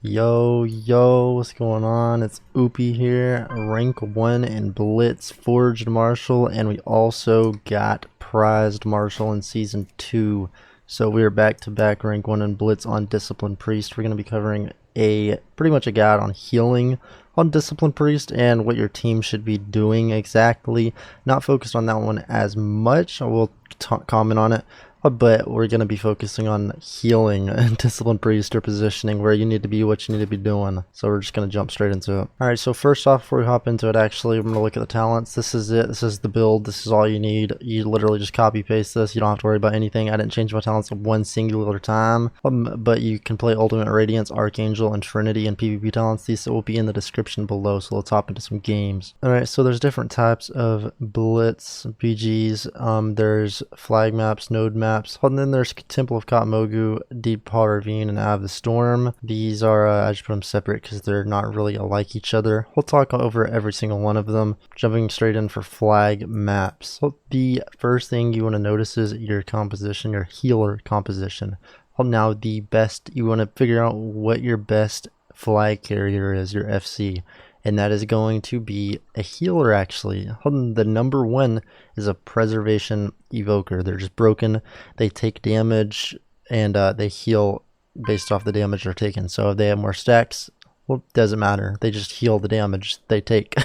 Yo, what's going on? It's Oopy here, rank 1 in Blitz, Forged Marshal, and we also got Prized Marshal in Season 2. So we are back to back rank 1 in Blitz on Discipline Priest. We're going to be covering pretty much a guide on healing on Discipline Priest and what your team should be doing exactly. Not focused on that one as much, I will comment on it. But we're going to be focusing on healing and Discipline Priest or positioning, where you need to be, what you need to be doing. So we're just going to jump straight into it. Alright, so first off, before we hop into it, actually, I'm going to look at the talents. This is it. This is the build. This is all you need. You literally just copy paste this. You don't have to worry about anything. I didn't change my talents one singular time. But you can play Ultimate Radiance, Archangel, and Trinity and PvP talents. These will be in the description below, so let's hop into some games. Alright, so there's different types of Blitz BGs. There's flag maps, node maps, and then there's Temple of Kotmogu, Deephaul Ravine, and Eye of the Storm. These are, I just put them separate because they're not really alike each other. We'll talk over every single one of them, jumping straight in for flag maps. So the first thing you want to notice is your composition, your healer composition. Now the best, you want to figure out what your best flag carrier is, your FC. And that is going to be a healer, actually. The number one is a preservation evoker. They're just broken, they take damage, and they heal based off the damage they're taking. So if they have more stacks, well, it doesn't matter. They just heal the damage they take.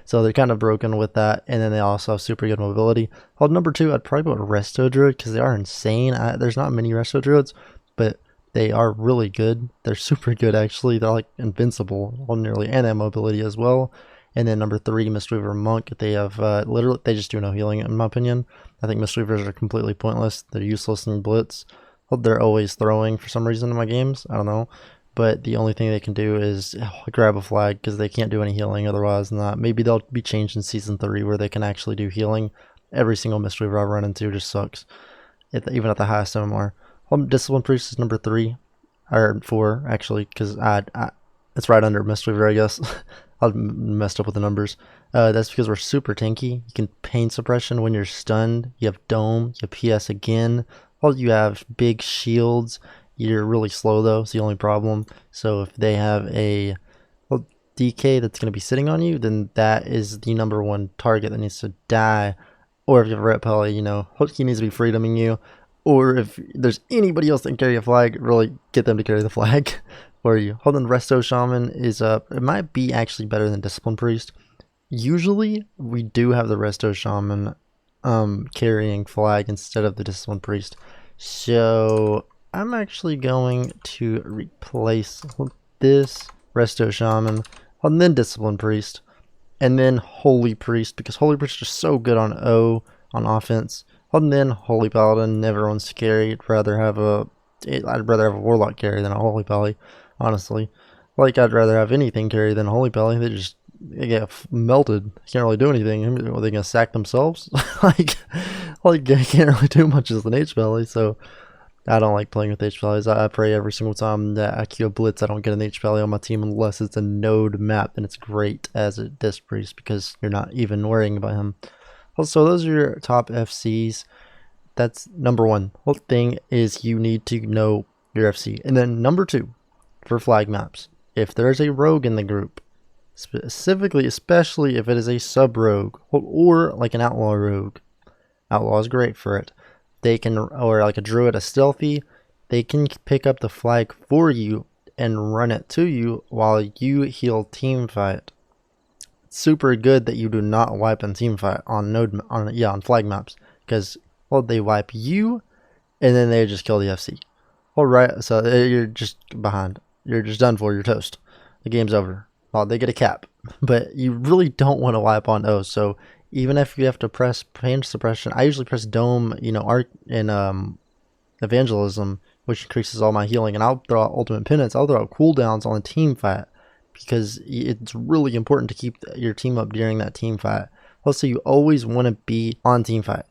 So they're kind of broken with that. And then they also have super good mobility. Number two, I'd probably go with Resto Druid, because they are insane. There's not many Resto Druids, but they are really good. They're super good, actually. They're like invincible, nearly, and they have mobility as well. And then number three, Mistweaver Monk. They have literally, they just do no healing, in my opinion. I think Mistweavers are completely pointless. They're useless in Blitz. They're always throwing for some reason in my games. I don't know. But the only thing they can do is grab a flag, because they can't do any healing otherwise than that. Maybe they'll be changed in Season 3 where they can actually do healing. Every single Mistweaver I've run into just sucks, even at the highest MMR. Discipline Priest is number 3, or 4 actually, because it's right under Mistweaver, I guess. I messed up with the numbers. That's because we're super tanky. You can pain suppression when you're stunned. You have Dome. You have PS again. You have big shields. You're really slow though. It's the only problem. So if they have a DK that's going to be sitting on you, then that is the number one target that needs to die. Or if you have a Ret Pelly, he needs to be freedoming you. Or if there's anybody else that can carry a flag, really get them to carry the flag for you. Resto Shaman is it might be actually better than Discipline Priest. Usually we do have the Resto Shaman carrying flag instead of the Discipline Priest. So I'm actually going to replace this Resto Shaman and then Discipline Priest and then Holy Priest, because Holy Priest is so good on O on offense. And then Holy Paladin, everyone's scary. I'd rather have a Warlock carry than a Holy Pally, honestly. Like, I'd rather have anything carry than a Holy Pally. They get melted. Can't really do anything. Are they gonna sack themselves? like I can't really do much as an H-Pally, so I don't like playing with H-Pallies. I pray every single time that I queue a Blitz I don't get an H-Pally on my team unless it's a node map, and it's great as a Disc Priest because you're not even worrying about him. So those are your top FCs. That's number one. Whole thing is you need to know your FC. And then number two, for flag maps, if there's a rogue in the group, specifically, especially if it is a sub rogue or like an outlaw rogue, outlaw is great for it. They can, or like a druid, a stealthy, they can pick up the flag for you and run it to you while you heal team fight. Super good that you do not wipe in team fight on flag maps, because they wipe you and then they just kill the FC. Alright, so you're just behind. You're just done for. You're toast. The game's over. Well, they get a cap, but you really don't want to wipe on O. So even if you have to press pain suppression, I usually press Dome, Art and Evangelism, which increases all my healing, and I'll throw out Ultimate Penance. I'll throw out cooldowns on the team fight, because it's really important to keep your team up during that team fight. Also, you always want to be on team fight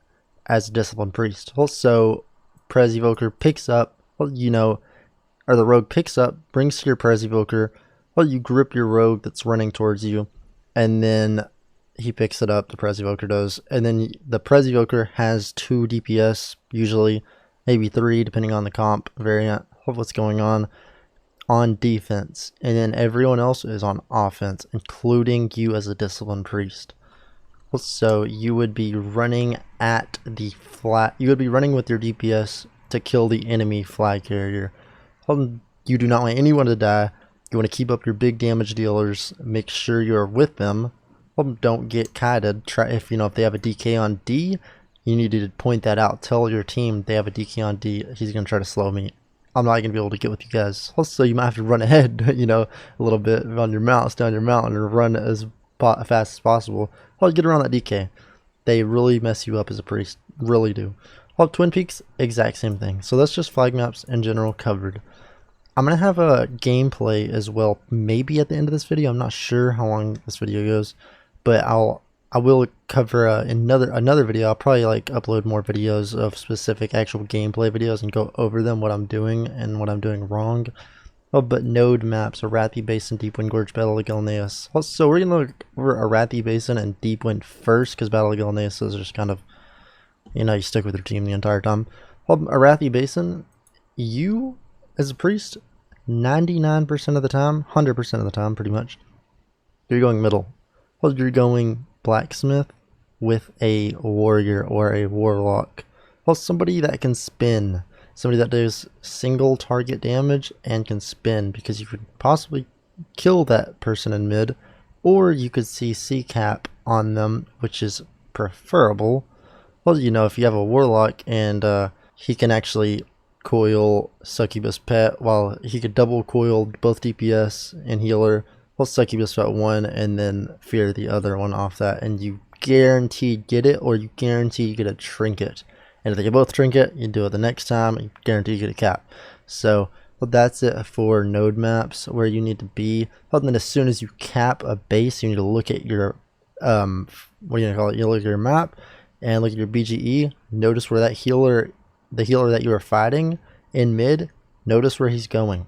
as a Discipline Priest. Also, Pres Evoker picks up, or the Rogue picks up, brings to your Pres Evoker, you grip your Rogue that's running towards you, and then he picks it up, the Pres Evoker does, and then the Pres Evoker has 2 DPS, usually, maybe 3, depending on the comp variant of what's going on on defense, and then everyone else is on offense, including you as a disciplined priest. So you would be running at the flag. You would be running with your DPS to kill the enemy flag carrier. You do not want anyone to die. You want to keep up your big damage dealers. Make sure you're with them. Don't get kited. Try if they have a DK on D, you need to point that out. Tell your team they have a DK on D. He's gonna try to slow me. I'm not gonna be able to get with you guys. Also, you might have to run ahead, a little bit on your mounts, down your mountain, and run as fast as possible. Get around that DK. They really mess you up as a priest, really do. Twin Peaks, exact same thing. So that's just flag maps in general covered. I'm gonna have a gameplay as well, maybe at the end of this video. I'm not sure how long this video goes, but I will cover another video. I'll probably upload more videos of specific actual gameplay videos and go over them, what I'm doing and what I'm doing wrong. But node maps, Arathi Basin, Deepwind Gorge, Battle of Gilneas. So we're gonna look over Arathi Basin and Deepwind first, because Battle of Gilneas is just kind of, you stick with your team the entire time. Arathi Basin, you as a priest, 99% of the time, 100% of the time, pretty much, you're going middle. You're going blacksmith with a warrior or a warlock. Somebody that can spin. Somebody that does single target damage and can spin, because you could possibly kill that person in mid, or you could see C-cap on them, which is preferable. If you have a warlock and he can actually coil Succubus Pet, while he could double coil both DPS and healer. Succubus Pet one and then fear the other one off that, and you guaranteed get it, or you guarantee you get a trinket. And if they get both trinket, you do it the next time, you guarantee you get a cap. So that's it for node maps, where you need to be. Then as soon as you cap a base, you need to look at your what do you call it? You look at your map and look at your BGE. Notice where that the healer that you are fighting in mid, notice where he's going.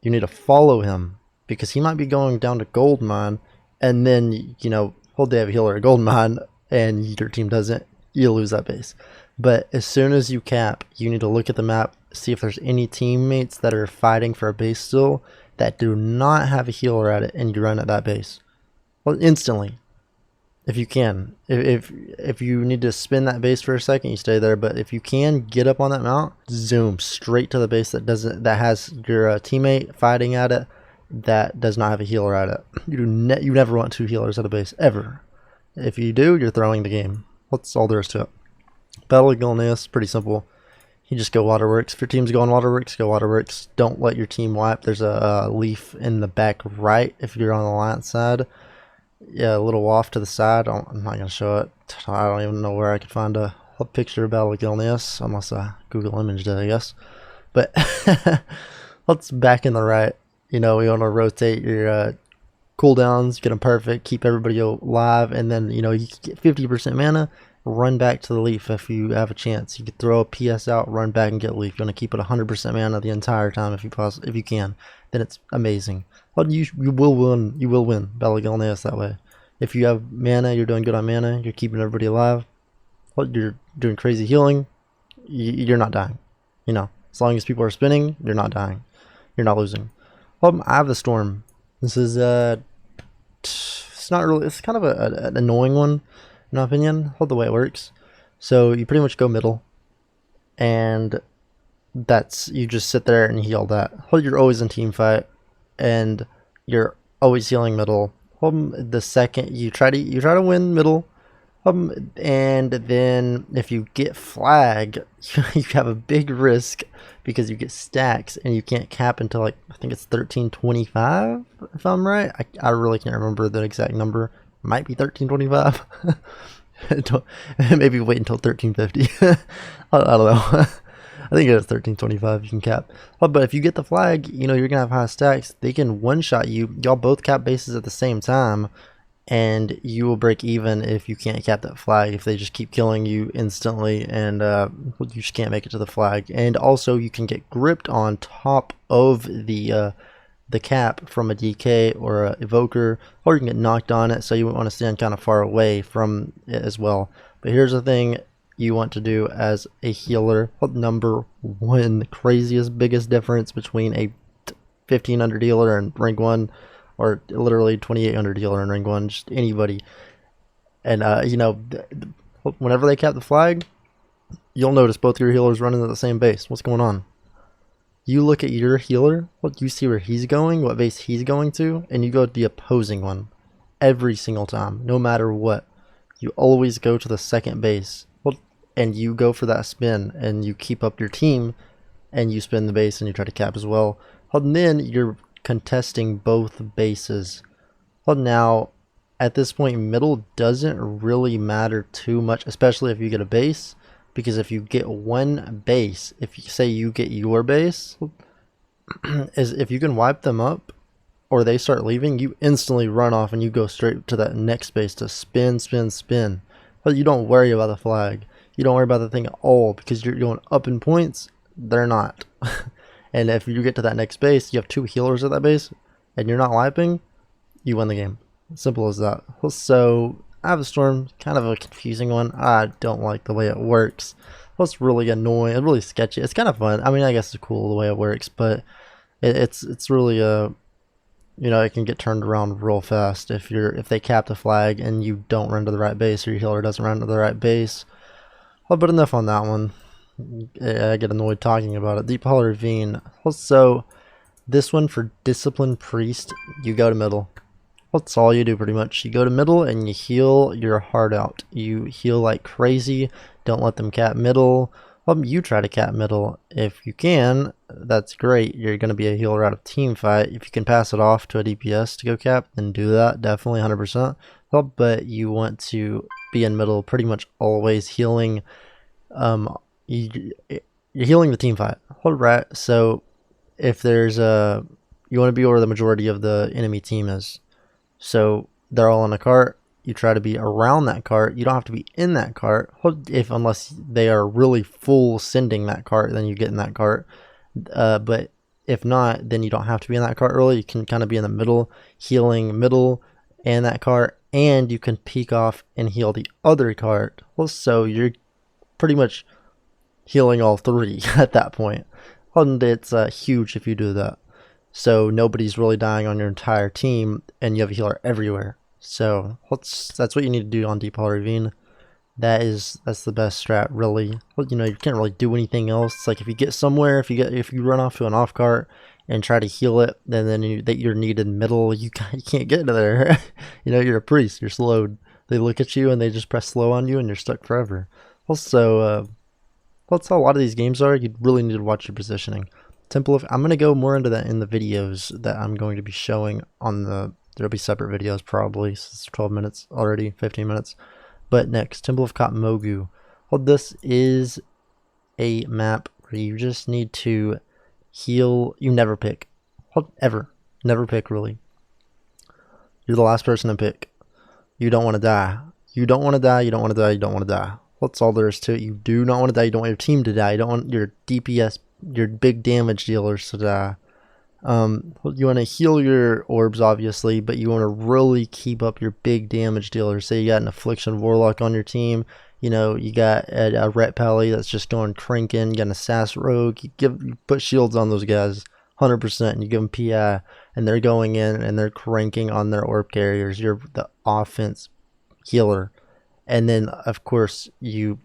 You need to follow him, because he might be going down to gold mine, and then they have a healer at gold mine and your team doesn't, you lose that base. But as soon as you cap, you need to look at the map, see if there's any teammates that are fighting for a base still that do not have a healer at it, and you run at that base. Instantly, if you can. If you need to spin that base for a second, you stay there. But if you can get up on that mount, zoom straight to the base that has your teammate fighting at it that does not have a healer at it. You never want two healers at a base ever. If you do, you're throwing the game. That's all there is to it. Battle of Gilneas, pretty simple. You just go waterworks. If your team's going waterworks, go waterworks. Don't let your team wipe. There's a leaf in the back right if you're on the Alliance side. Yeah, a little off to the side. I'm not gonna show it. I don't even know where I could find a picture of Battle of Gilneas, unless I Google imaged it, I guess. But let's back in the right. We want to rotate your cooldowns, get them perfect, keep everybody alive, and then you get 50% mana. Run back to the leaf if you have a chance. You could throw a PS out, run back and get leaf. You want to keep it 100% mana the entire time if you can. Then it's amazing. But you will win. You will win Battle of Gilneas that way. If you have mana, you're doing good on mana. You're keeping everybody alive. You're doing crazy healing. You're not dying. As long as people are spinning, you're not dying. You're not losing. I have the storm. This is it's not really. It's kind of an annoying one, in my opinion. The way it works. So you pretty much go middle, and you just sit there and heal that. You're always in team fight, and you're always healing middle. The second you try to win middle, and then if you get flag, you have a big risk, because you get stacks and you can't cap until I think it's 1325 if I'm right. I really can't remember the exact number. It might be 1325. Maybe wait until 1350. I don't know. I think it's 1325 you can cap. But if you get the flag, you're gonna have high stacks. They can one-shot you. Y'all both cap bases at the same time, and you will break even if you can't cap that flag, if they just keep killing you instantly, and you just can't make it to the flag. And also you can get gripped on top of the cap from a DK or a evoker, or you can get knocked on it, so you want to stand kind of far away from it as well. But here's the thing you want to do as a healer. Number one, craziest biggest difference between a 1500 healer in rank 1, or literally 2800 healer in rank 1, just anybody. And you know, whenever they cap the flag, you'll notice both your healers running at the same base. What's going on? You look at your healer, you see where he's going, what base he's going to, and you go to the opposing one every single time, no matter what. You always go to the second base, and you go for that spin, and you keep up your team, and you spin the base, and you try to cap as well. And then you're contesting both bases. Well, now, at this point, middle doesn't really matter too much, especially if you get a base. Because if you get one base, if you say you get your base, is if you can wipe them up or they start leaving, you instantly run off and you go straight to that next base to spin, spin, spin. But you don't worry about the flag. You don't worry about the thing at all because you're going up in points. They're not. And if you get to that next base, you have 2 healers at that base and you're not wiping, you win the game. Simple as that. So I have a storm, kind of a confusing one. I don't like the way it works. It's really annoying. It's really sketchy. It's kind of fun. I mean, I guess it's cool the way it works, but it's really you know, it can get turned around real fast if they cap the flag and you don't run to the right base or your healer doesn't run to the right base. Well, but enough on that one. I get annoyed talking about it. Deephaul Ravine. So this one for Disciplined Priest, you go to middle. That's all you do pretty much. You go to middle and you heal your heart out. You heal like crazy. Don't let them cap middle. You try to cap middle if you can. That's great. You're going to be a healer out of team fight. If you can pass it off to a DPS to go cap, then do that. Definitely 100%. But you want to be in middle pretty much always healing. You're healing the team fight. Alright, so if there's you want to be where the majority of the enemy team is. So they're all in a cart. You try to be around that cart. You don't have to be in that cart unless they are really full sending that cart, then you get in that cart. But if not, then you don't have to be in that cart early. You can kind of be in the middle, healing middle and that cart, and you can peek off and heal the other cart. So you're pretty much healing all 3 at that point. And it's huge if you do that. So nobody's really dying on your entire team, and you have a healer everywhere. So that's what you need to do on Deephaul Ravine. That's the best strat, really. You know, you can't really do anything else. It's like if you get somewhere, if you run off to an off cart and try to heal it, then you're needed middle. You can't get to there. You know, you're a priest. You're slowed. They look at you and they just press slow on you, and you're stuck forever. Also, that's how a lot of these games are. You really need to watch your positioning. I'm going to go more into that in the videos that I'm going to be showing on there'll be separate videos probably, so it's 12 minutes already, 15 minutes. But next, Temple of Kotmogu. Well, this is a map where you just need to heal. You never pick. Ever. Never pick, really. You're the last person to pick. You don't want to die. You don't want to die, you don't want to die, you don't want to die. That's all there is to it. You do not want to die. You don't want your team to die. You don't want your DPS, your big damage dealers to die. You want to heal your orbs, obviously, but you want to really keep up your big damage dealers. Say you got an Affliction Warlock on your team. You know, you got a Ret Pally that's just going cranking. You got an Assassin Rogue. You put shields on those guys 100%, and you give them PI, and they're going in and they're cranking on their orb carriers. You're the offense healer. And then, of course, you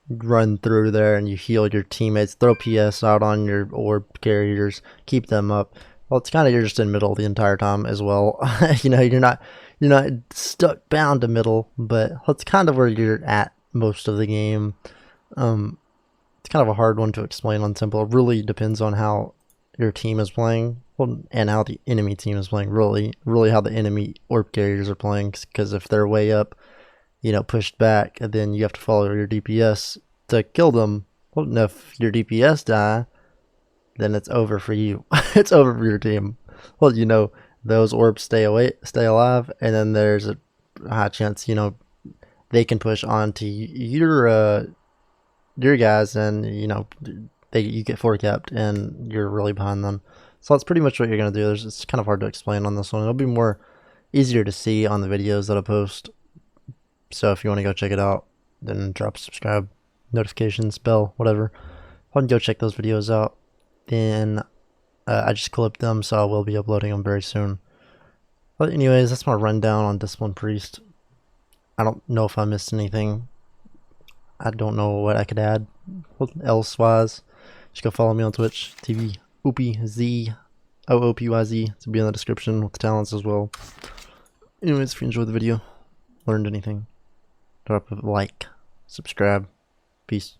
run through there and you heal your teammates, throw PS out on your orb carriers, keep them up. Well, it's kind of, you're just in middle the entire time as well. You know, you're not stuck bound to middle, but that's kind of where you're at most of the game. It's kind of a hard one to explain on simple. It really depends on how your team is playing, and how the enemy team is playing. Really how the enemy orb carriers are playing, because if they're way up, you know, pushed back, and then you have to follow your DPS to kill them. Well, and if your DPS die, then it's over for you. It's over for your team. Well, you know, those orbs stay alive, and then there's a high chance, you know, they can push on to your guys, and you know, you get 4 capped, and you're really behind them. So that's pretty much what you're gonna do. It's kind of hard to explain on this one. It'll be easier to see on the videos that I post. So if you want to go check it out, then drop subscribe, notifications, bell, whatever. Go check those videos out. Then I just clipped them, so I will be uploading them very soon. But anyways, that's my rundown on Discipline Priest. I don't know if I missed anything. I don't know what I could add else-wise. Just go follow me on Twitch, TV Oopx, OOPYZ, to be in the description with the talents as well. Anyways, if you enjoyed the video, learned anything, drop a like, subscribe, peace.